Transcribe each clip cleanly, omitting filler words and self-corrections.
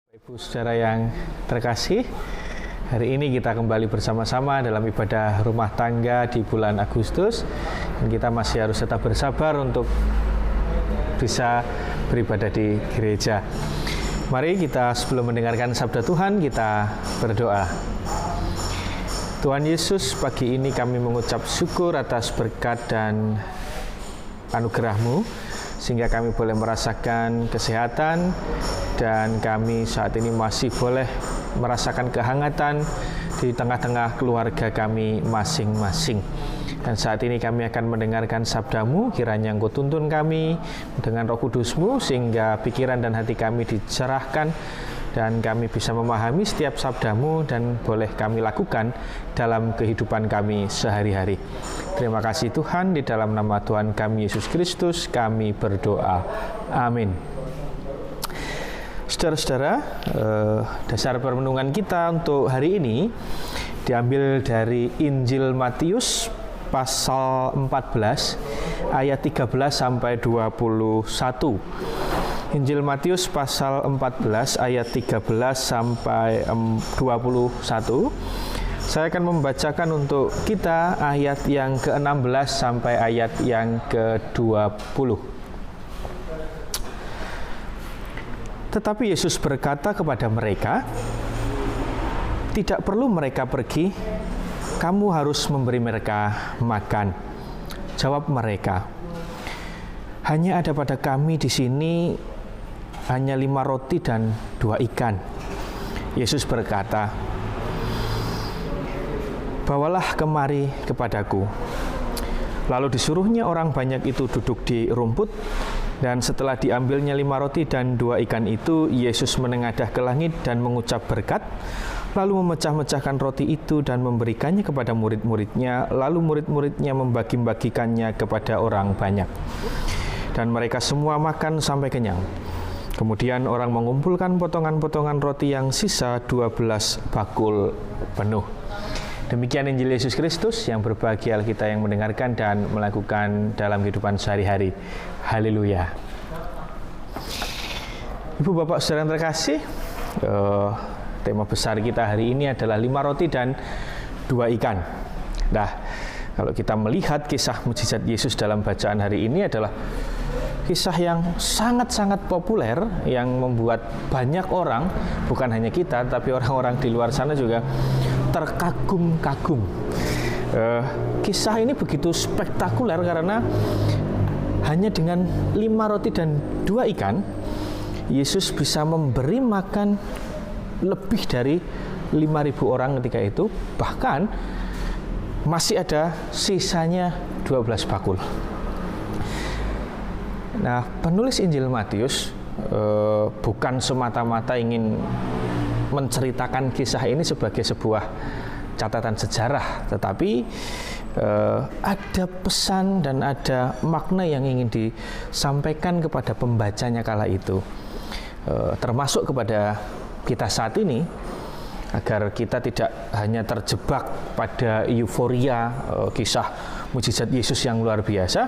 Ibu saudara yang terkasih, hari ini kita kembali bersama-sama dalam ibadah rumah tangga di bulan Agustus, dan kita masih harus tetap bersabar untuk bisa beribadah di gereja. Mari kita sebelum mendengarkan sabda Tuhan, kita berdoa. Tuhan Yesus, pagi ini kami mengucap syukur atas berkat dan anugerah-Mu, sehingga kami boleh merasakan kesehatan, dan kami saat ini masih boleh merasakan kehangatan di tengah-tengah keluarga kami masing-masing. Dan saat ini kami akan mendengarkan sabda-Mu, kiranya Engkau tuntun kami dengan Roh Kudus-Mu, sehingga pikiran dan hati kami dicerahkan, dan kami bisa memahami setiap sabda-Mu dan boleh kami lakukan dalam kehidupan kami sehari-hari. Terima kasih Tuhan, di dalam nama Tuhan kami Yesus Kristus kami berdoa. Amin. Saudara-saudara, dasar perenungan kita untuk hari ini diambil dari Injil Matius pasal 14 ayat 13 sampai 21. Injil Matius pasal 14 ayat 13 sampai 21. Saya akan membacakan untuk kita ayat yang ke-16 sampai ayat yang ke-20. Tetapi Yesus berkata kepada mereka, "Tidak perlu mereka pergi, kamu harus memberi mereka makan." Jawab mereka, "Hanya ada pada kami di sini hanya 5 roti dan 2 ikan." Yesus berkata, "Bawalah kemari kepadaku." Lalu disuruhnya orang banyak itu duduk di rumput, dan setelah diambilnya 5 roti dan 2 ikan itu, Yesus menengadah ke langit dan mengucap berkat, lalu memecah-mecahkan roti itu dan memberikannya kepada murid-muridnya, lalu murid-muridnya membagi-bagikannya kepada orang banyak. Dan mereka semua makan sampai kenyang. Kemudian orang mengumpulkan potongan-potongan roti yang sisa 12 bakul penuh. Demikian Injil Yesus Kristus, yang berbahagia kita yang mendengarkan dan melakukan dalam kehidupan sehari-hari. Haleluya. Ibu bapak saudara yang terkasih, tema besar kita hari ini adalah 5 roti dan 2 ikan. Nah, kalau kita melihat kisah mukjizat Yesus dalam bacaan hari ini adalah kisah yang sangat-sangat populer, yang membuat banyak orang, bukan hanya kita, tapi orang-orang di luar sana juga terkagum-kagum. Kisah ini begitu spektakuler karena hanya dengan 5 roti dan 2 ikan, Yesus bisa memberi makan lebih dari 5.000 orang ketika itu. Bahkan masih ada sisanya 12 bakul. Nah, penulis Injil Matius bukan semata-mata ingin menceritakan kisah ini sebagai sebuah catatan sejarah, tetapi ada pesan dan ada makna yang ingin disampaikan kepada pembacanya kala itu, termasuk kepada kita saat ini, agar kita tidak hanya terjebak pada euforia kisah mukjizat Yesus yang luar biasa,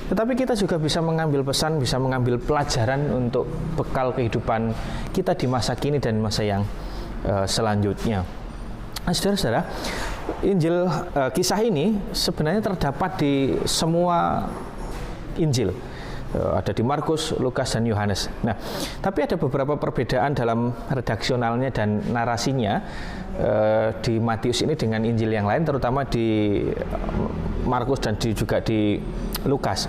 tetapi kita juga bisa mengambil pesan, bisa mengambil pelajaran untuk bekal kehidupan kita di masa kini dan masa yang selanjutnya. Nah, saudara-saudara, Injil kisah ini sebenarnya terdapat di semua Injil. Ada di Markus, Lukas, dan Yohanes. Nah, tapi ada beberapa perbedaan dalam redaksionalnya dan narasinya di Matius ini dengan Injil yang lain, terutama di Markus dan juga di Lukas.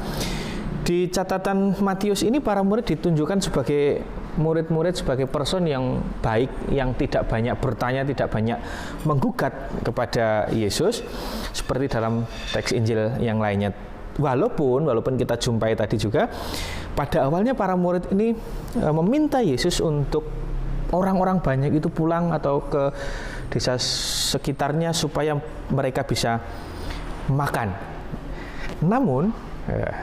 Di catatan Matius ini, para murid ditunjukkan sebagai murid-murid, sebagai person yang baik, yang tidak banyak bertanya, tidak banyak menggugat kepada Yesus, seperti dalam teks Injil yang lainnya. Walaupun kita jumpai tadi juga, pada awalnya para murid ini meminta Yesus untuk orang-orang banyak itu pulang atau ke desa sekitarnya supaya mereka bisa makan. Namun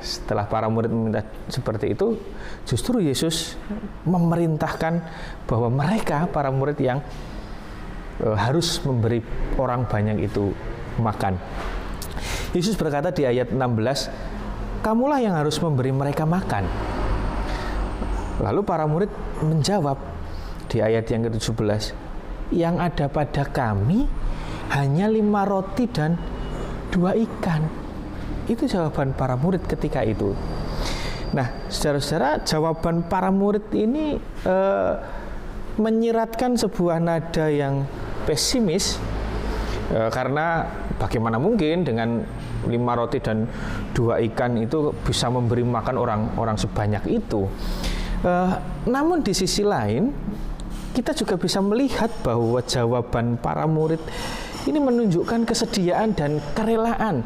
setelah para murid meminta seperti itu, justru Yesus memerintahkan bahwa mereka, para murid, yang harus memberi orang banyak itu makan. Yesus berkata di ayat 16, "Kamulah yang harus memberi mereka makan." Lalu para murid menjawab, di ayat yang ke-17, yang ada pada kami hanya 5 roti dan 2 ikan. Itu jawaban para murid ketika itu. Nah, saudara-saudara, jawaban para murid ini menyiratkan sebuah nada yang pesimis, karena bagaimana mungkin dengan 5 roti dan 2 ikan itu bisa memberi makan orang sebanyak itu. Namun di sisi lain, kita juga bisa melihat bahwa jawaban para murid ini menunjukkan kesediaan dan kerelaan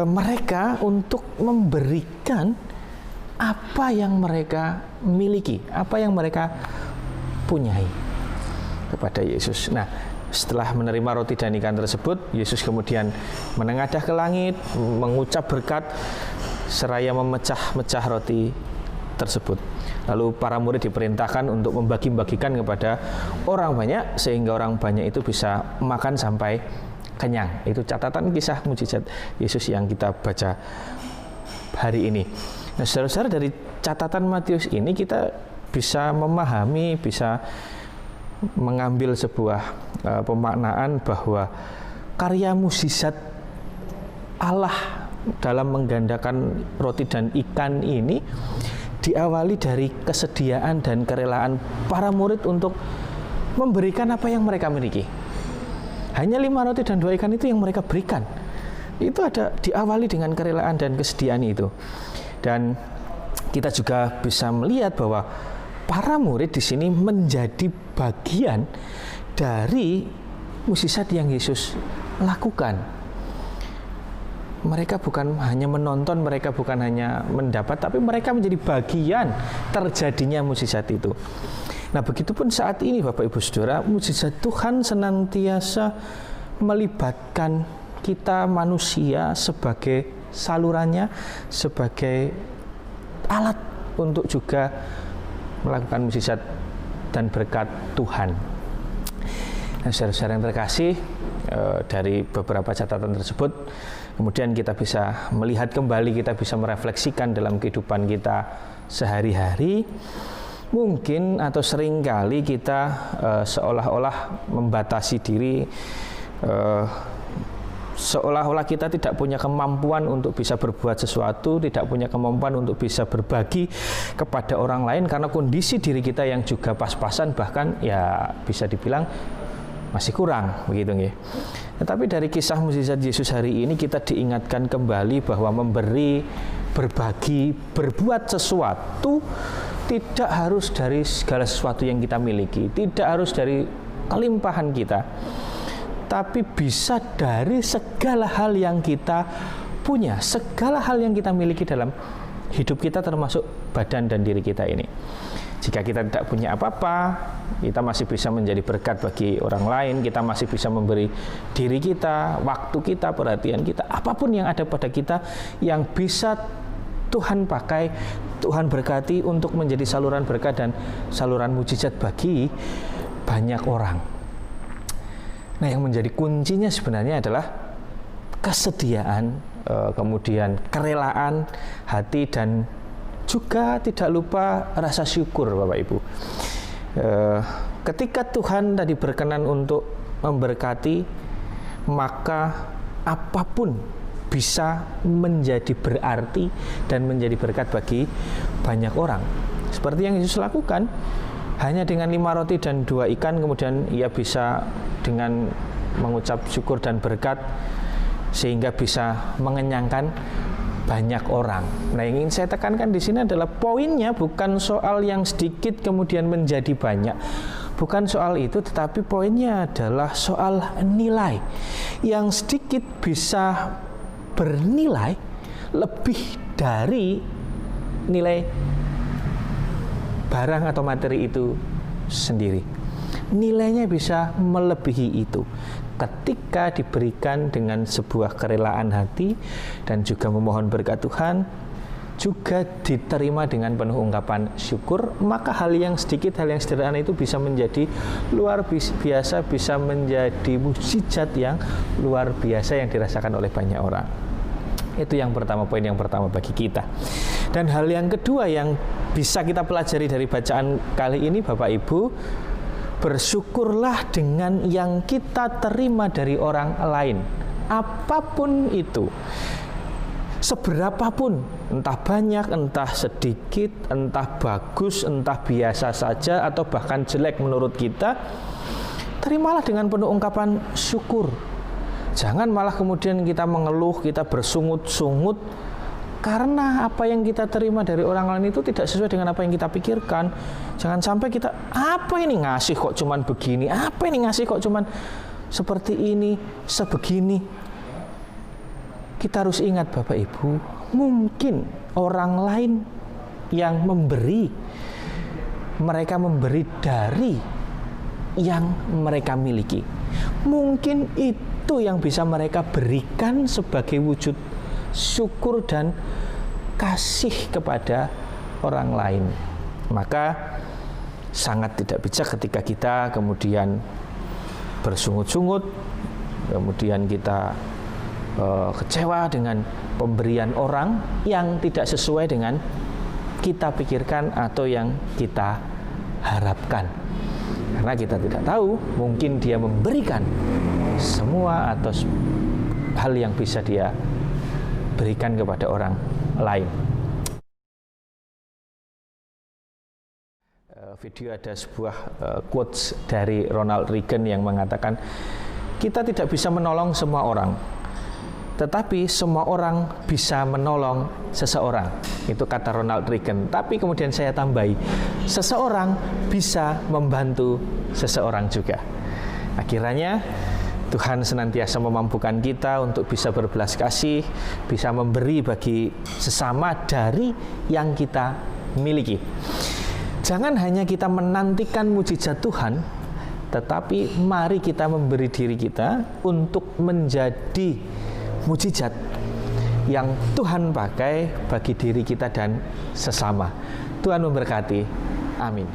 mereka untuk memberikan apa yang mereka miliki, apa yang mereka punyai kepada Yesus. Nah, setelah menerima roti dan ikan tersebut, Yesus kemudian menengadah ke langit, mengucap berkat, seraya memecah-mecah roti tersebut. Lalu para murid diperintahkan untuk membagi-bagikan kepada orang banyak, sehingga orang banyak itu bisa makan sampai kenyang. Itu catatan kisah mujizat Yesus yang kita baca hari ini. Nah, saudara-saudara, dari catatan Matius ini kita bisa memahami, bisa mengambil sebuah pemaknaan bahwa karya mukjizat Allah dalam menggandakan roti dan ikan ini diawali dari kesediaan dan kerelaan para murid untuk memberikan apa yang mereka miliki. Hanya 5 roti dan 2 ikan itu yang mereka berikan. Itu ada diawali dengan kerelaan dan kesediaan itu. Dan kita juga bisa melihat bahwa para murid di sini menjadi bagian dari mukjizat yang Yesus lakukan. Mereka bukan hanya menonton, mereka bukan hanya mendapat, tapi mereka menjadi bagian terjadinya mukjizat itu. Nah, begitupun saat ini Bapak Ibu Saudara, mukjizat Tuhan senantiasa melibatkan kita manusia sebagai salurannya, sebagai alat untuk juga melakukan mukjizat dan berkat Tuhan. Nah, saudara-saudara yang terkasih, dari beberapa catatan tersebut, kemudian kita bisa melihat kembali, kita bisa merefleksikan dalam kehidupan kita sehari-hari. Mungkin atau seringkali kita seolah-olah membatasi diri, seolah-olah kita tidak punya kemampuan untuk bisa berbuat sesuatu, tidak punya kemampuan untuk bisa berbagi kepada orang lain karena kondisi diri kita yang juga pas-pasan, bahkan ya bisa dibilang masih kurang, begitu nggih. Tetapi dari kisah mukjizat Yesus hari ini kita diingatkan kembali bahwa memberi, berbagi, berbuat sesuatu tidak harus dari segala sesuatu yang kita miliki, tidak harus dari kelimpahan kita, tapi bisa dari segala hal yang kita punya, segala hal yang kita miliki dalam hidup kita, termasuk badan dan diri kita ini. Jika kita tidak punya apa-apa, kita masih bisa menjadi berkat bagi orang lain, kita masih bisa memberi diri kita, waktu kita, perhatian kita, apapun yang ada pada kita yang bisa Tuhan pakai, Tuhan berkati untuk menjadi saluran berkat dan saluran mukjizat bagi banyak orang. Nah, yang menjadi kuncinya sebenarnya adalah kesediaan, kemudian kerelaan hati, dan juga tidak lupa rasa syukur, Bapak Ibu. Ketika Tuhan tadi berkenan untuk memberkati, maka apapun bisa menjadi berarti dan menjadi berkat bagi banyak orang. Seperti yang Yesus lakukan, hanya dengan 5 roti dan 2 ikan, kemudian ia bisa dengan mengucap syukur dan berkat sehingga bisa mengenyangkan banyak orang. Nah, yang ingin saya tekankan di sini adalah poinnya bukan soal yang sedikit kemudian menjadi banyak. Bukan soal itu, tetapi poinnya adalah soal nilai. Yang sedikit bisa bernilai lebih dari nilai barang atau materi itu sendiri. Nilainya bisa melebihi itu ketika diberikan dengan sebuah kerelaan hati dan juga memohon berkat Tuhan, juga diterima dengan penuh ungkapan syukur, maka hal yang sedikit, hal yang sederhana itu bisa menjadi luar biasa, bisa menjadi mukjizat yang luar biasa yang dirasakan oleh banyak orang. Itu yang pertama, poin yang pertama bagi kita. Dan hal yang kedua yang bisa kita pelajari dari bacaan kali ini, Bapak Ibu, bersyukurlah dengan yang kita terima dari orang lain, apapun itu, seberapapun, entah banyak, entah sedikit, entah bagus, entah biasa saja, atau bahkan jelek menurut kita, terimalah dengan penuh ungkapan syukur. Jangan malah kemudian kita mengeluh, kita bersungut-sungut karena apa yang kita terima dari orang lain itu tidak sesuai dengan apa yang kita pikirkan. Jangan sampai kita, apa ini ngasih kok cuman begini, apa ini ngasih kok cuman seperti ini, sebegini. Kita harus ingat Bapak Ibu, mungkin orang lain yang memberi, mereka memberi dari yang mereka miliki. Mungkin itu yang bisa mereka berikan sebagai wujud syukur dan kasih kepada orang lain. Maka sangat tidak bijak ketika kita kemudian bersungut-sungut, kemudian kita kecewa dengan pemberian orang yang tidak sesuai dengan kita pikirkan atau yang kita harapkan. Karena kita tidak tahu, mungkin dia memberikan semua atau hal yang bisa dia berikan kepada orang lain. Video ada sebuah quotes dari Ronald Reagan yang mengatakan, kita tidak bisa menolong semua orang, tetapi semua orang bisa menolong seseorang. Itu kata Ronald Reagan. Tapi kemudian saya tambahi, seseorang bisa membantu seseorang juga. Akhirnya Tuhan senantiasa memampukan kita untuk bisa berbelas kasih, bisa memberi bagi sesama dari yang kita miliki. Jangan hanya kita menantikan mujizat Tuhan, tetapi mari kita memberi diri kita untuk menjadi mujizat yang Tuhan pakai bagi diri kita dan sesama. Tuhan memberkati. Amin.